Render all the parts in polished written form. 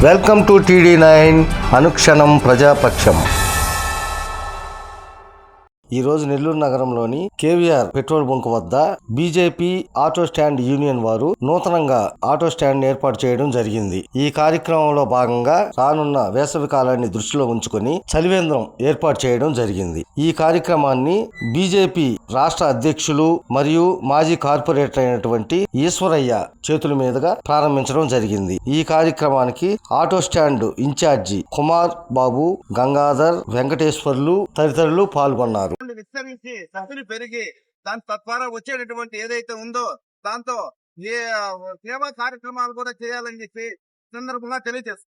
Welcome to TD9 అనుక్షణం ప్రజాపక్షం. ఈ రోజు నెల్లూరు నగరంలోని కేవీఆర్ పెట్రోల్ బంక్ వద్ద బీజేపీ ఆటో స్టాండ్ యూనియన్ వారు నూతనంగా ఆటో స్టాండ్ ఏర్పాటు చేయడం జరిగింది. ఈ కార్యక్రమంలో భాగంగా రానున్న వేసవి కాలాన్ని దృష్టిలో ఉంచుకొని చలివేంద్రం ఏర్పాటు చేయడం జరిగింది. ఈ కార్యక్రమాన్ని బీజేపీ రాష్ట్ర అధ్యక్షులు మరియు మాజీ కార్పొరేటర్ అయినటువంటి ఈశ్వరయ్య చేతుల మీదుగా ప్రారంభించడం జరిగింది. ఈ కార్యక్రమానికి ఆటో స్టాండ్ ఇన్ఛార్జి కుమార్ బాబు, గంగాధర్, వెంకటేశ్వర్లు తదితరులు పాల్గొన్నారు. విస్తరించి శక్తులు పెరిగి దాని తద్వారా వచ్చేటటువంటి ఏదైతే ఉందో దాంతో ఏ సేవా కార్యక్రమాలు కూడా చేయాలని చెప్పి సందర్భంగా తెలియజేస్తారు.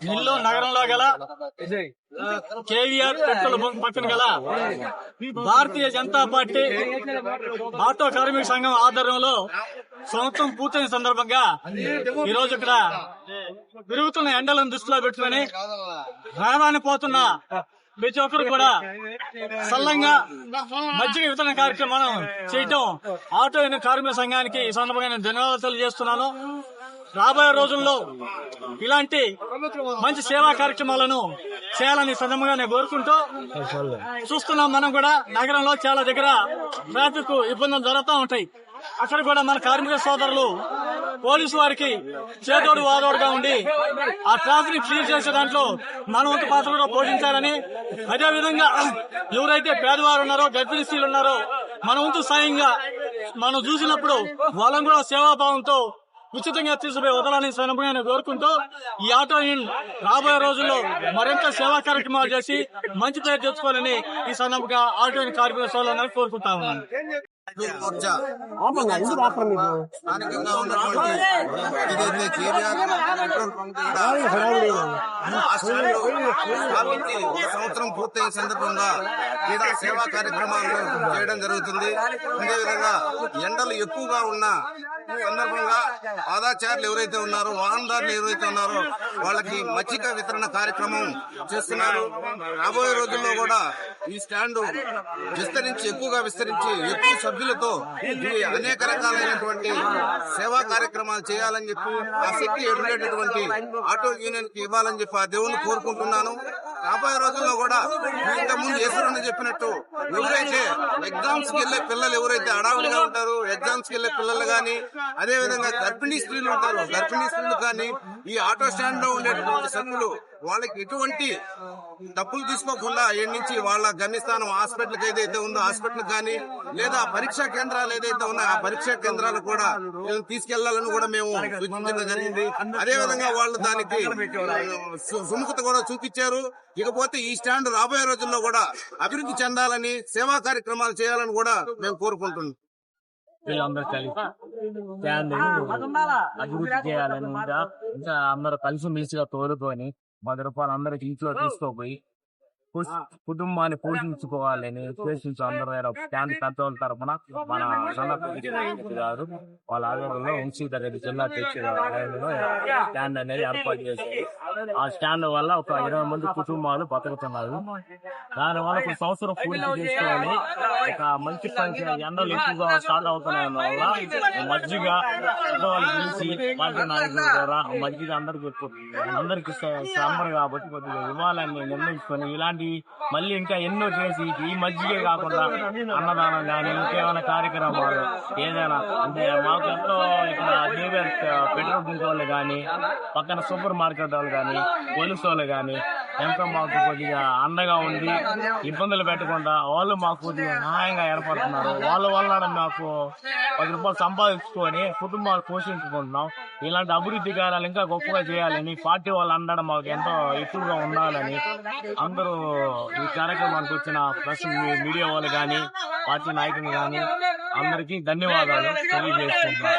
నెల్లూరు నగరంలో గల కేవీఆర్ పెట్రోల్ బంక్ పక్కన గల భారతీయ జనతా పార్టీ ఆటో కార్మిక సంఘం ఆధ్వర్యంలో సంవత్సరం పూర్తయిన సందర్భంగా ఈ రోజు ఇక్కడ పెరుగుతున్న ఎండలను దృష్టిలో పెట్టుకుని రావాలని పోతున్న ప్రతి ఒక్కరు కూడా సల్లంగా మజ్జిగ వితరణ కార్యక్రమం చేయటం ఆటో కార్మిక సంఘానికి ఈ సందర్భంగా నేను ధన్యవాదాలు తెలియజేస్తున్నాను. రాబోయే రోజుల్లో ఇలాంటి మంచి సేవా కార్యక్రమాలను చేయాలని సందర్భంగా నేను కోరుకుంటూ చూస్తున్నాం. మనం కూడా నగరంలో చాలా దగ్గర ట్రాఫిక్ ఇబ్బందులు జరుగుతూ ఉంటాయి. అక్కడ కూడా మన కార్మిక సోదరులు పోలీసు వారికి చేదోడు వాదోడుగా ఉండి ఆ ట్రాఫిక్ క్లియర్ చేసే దాంట్లో మన వంతు పాత్ర కూడా పోషించాలని, అదేవిధంగా ఎవరైతే పేదవారు ఉన్నారో, గర్భిణీ స్త్రీలు ఉన్నారో మన వంతు సాయంగా మనం చూసినప్పుడు వాళ్ళని కూడా సేవాభావంతో ఉచితంగా తీసుకుపోయి వదలని సందర్భంగా నేను కోరుకుంటూ ఈ ఆటో రాబోయే రోజుల్లో మరింత సేవా కార్యక్రమాలు చేసి మంచి పేరు తెచ్చుకోవాలని ఈ సందర్భంగా ఆటో కార్మిక సోదరులను కోరుకుంటా ఉన్నాను. స్థానికంగా ఉన్నటువంటి ఏదైతే కేవీఆర్ పెట్రోల్ బంక్ ఒక సంవత్సరం పూర్తయిన సందర్భంగా క్రీడా సేవా కార్యక్రమాలు చేయడం జరుగుతుంది. అదేవిధంగా ఎండలు ఎక్కువగా ఉన్న సందర్భంగా పాదాచారులు ఎవరైతే ఉన్నారో, వాహనదారులు ఎవరైతే ఉన్నారో వాళ్ళకి మజ్జిగ వితరణ కార్యక్రమం చేస్తున్నారు. రాబోయే రోజుల్లో కూడా ఈ స్టాండ్ ఎక్కువగా విస్తరించి ఎక్కువ సభ్యులతో అనేక రకాలైనటువంటి సేవా కార్యక్రమాలు చేయాలని చెప్పి ఆ శక్తి ఎదురేటటువంటి ఆటో యూనియన్ కి ఇవ్వాలని చెప్పి ఆ దేవుని కోరుకుంటున్నాను. రాబోయే రోజుల్లో కూడా ఇంతకుముందు ఈశ్వరుని చెప్పినట్టు ఎవరైతే ఎగ్జామ్స్ కి వెళ్లే పిల్లలు ఎవరైతే అడావుడిగా ఉంటారో, ఎగ్జామ్స్ కి వెళ్లే పిల్లలు గాని, అదే విధంగా గర్భిణీ స్త్రీలు ఉంటారు, గర్భిణీ స్త్రీలు కానీ ఈ ఆటో స్టాండ్ లో ఉండేటువంటి సభ్యులు వాళ్ళకి ఎటువంటి డబ్బులు తీసుకోకుండా ఇక్కడి నుంచి వాళ్ళ గమ్యస్థానం హాస్పిటల్ ఏదైతే ఉందో హాస్పిటల్ కానీ, లేదా పరీక్షా కేంద్రాలు ఏదైతే ఉన్నాయో ఆ పరీక్షా కేంద్రాలు కూడా తీసుకెళ్లాలని కూడా మేము సూచించడం జరిగింది. అదే విధంగా వాళ్ళు దానికి సుముఖత కూడా చూపించారు. ఇకపోతే ఈ స్టాండ్ రాబోయే రోజుల్లో కూడా అభివృద్ధి చెందాలని, సేవా కార్యక్రమాలు చేయాలని కూడా మేము కోరుకుంటున్నాం. వీళ్ళందరూ కలిసి స్టాండ్ అభివృద్ధి చేయాలని ఇంకా అందరూ కలిసి మెలిసిగా తోడుకొని 10 రూపాయలు అందరికి ఇంట్లో తీసుకోపోయి కుటుంబాన్ని పోషించుకోవాలని ఉద్దేశించి అందరూ స్టాండ్ పెద్దవాళ్ళ తరఫున మన గారు వాళ్ళ ఆధ్వర్యంలో వంశీధర్ జిల్లా స్టాండ్ అనేది ఏర్పాటు చేశారు. ఆ స్టాండ్ వల్ల ఒక 20 మంది కుటుంబాలు బతుకుతున్నారు. దానివల్ల ఒక సంవత్సరం పూర్తి చేసుకొని ఒక మంచి సంఖ్య ఎండలు ఎక్కువగా స్టార్ట్ అవుతున్నాయి వల్ల మజ్జిగ పెద్దవాళ్ళు పిలిచి పార్టీ నాయకుల ద్వారా మజ్జిగ అందరికి సమ్మర్ కాబట్టి కొద్దిగా ఇవ్వాలని నిర్ణయించుకొని ఇలాంటి మళ్ళీ ఇంకా ఎన్నో చేసి ఈ మజ్జిగే కాకుండా అన్నదానం కానీ ఇంకేమైనా కార్యక్రమాలు ఏదైనా అంటే మాకు ఎంతో ఇక్కడ కేవీఆర్ పెట్రోల్ బంక్ వాళ్ళు కానీ, పక్కన సూపర్ మార్కెట్ వాళ్ళు కానీ, పోలీసు వాళ్ళు కానీ ఎంతో మాకు కొద్దిగా అండగా ఉండి ఇబ్బందులు పెట్టకుండా వాళ్ళు మాకు కొద్దిగా న్యాయంగా ఏర్పడుతున్నారు. వాళ్ళ వల్ల మాకు 10 రూపాయలు సంపాదించుకొని కుటుంబాలు పోషించుకుంటున్నాం. ఇలాంటి అభివృద్ధి కార్యాలు ఇంకా గొప్పగా చేయాలని పార్టీ వాళ్ళు అందడం మాకు ఎంతో ఎక్కువగా ఉండాలని అందరూ ఈ కార్యక్రమానికి వచ్చిన ప్రెస్ మీడియా వాళ్ళు కానీ, పార్టీ నాయకులు కానీ అందరికీ ధన్యవాదాలు తెలియజేస్తున్నాం.